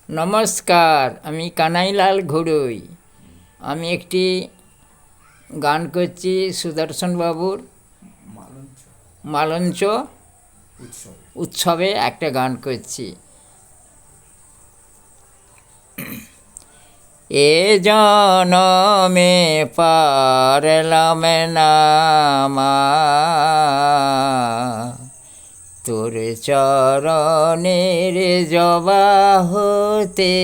নমস্কার, আমি কানাইলাল ঘুরুই। আমি একটি গান করছি সুদর্শন বাবুর মালঞ্চ উৎসবে একটা গান করছি। এ জনমে পারলাম না মা তোর চরণের জবা হতে,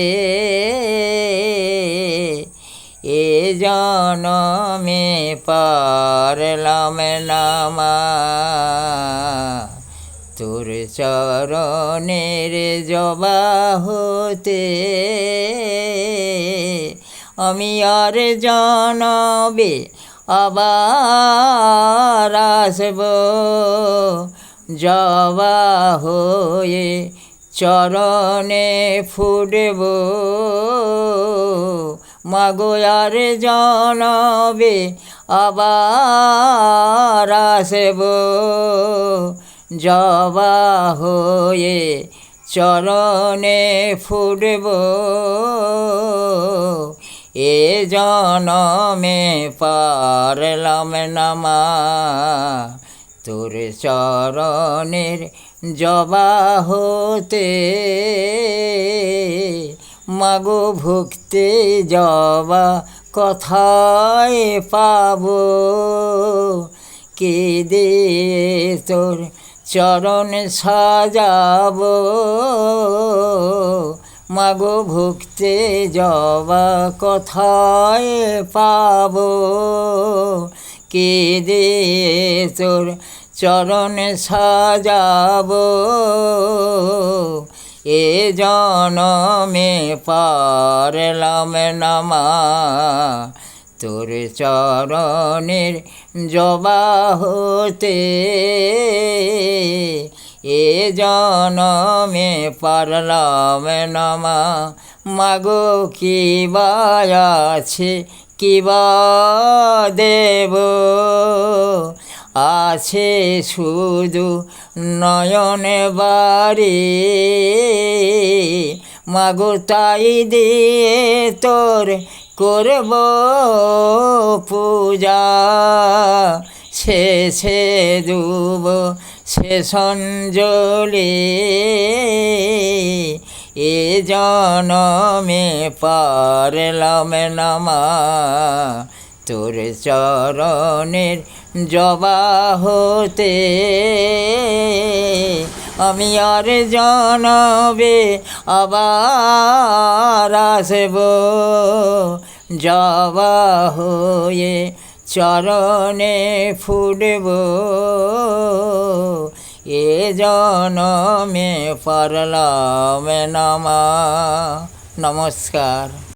এ জনমে পারলাম না মা তোর চরণের জবা হতে। আমি আর জনবে আবার আসব জবা হয়ে চরণে ফুটব, মাগো আর জনবে আবার আসব জবা হয়ে চরণে ফুটব। এ জনমে পারলাম না মা তোর চরণের জবা হতে, মাগো ভুক্তি জবা কোথায় পাবো, কে দিয়ে তোর চরণ সাজাবো, মাগো ভুক্তি জবা কোথায় পাবো, কে দিয়ে তোর চরণ সাজাবো। এ জনমে পারলাম না মা তোর চরণের জবা হতে, এ জনমে পারলাম না মা। মাগো কি বা আছে কি বা দেব, আছে শুধু নয়ন বাড়ি, মাগো তাই দিয়ে তোর করব পূজা, শেষে দুব শেষ অঞ্জলি। এ জনমে পারলাম না মা তোর চরণের জবা হতে, আমি আর জনবে আবার আসব জবা হয়ে চরণে ফুটব। এ জনমে পারলাম না মা। নমস্কার।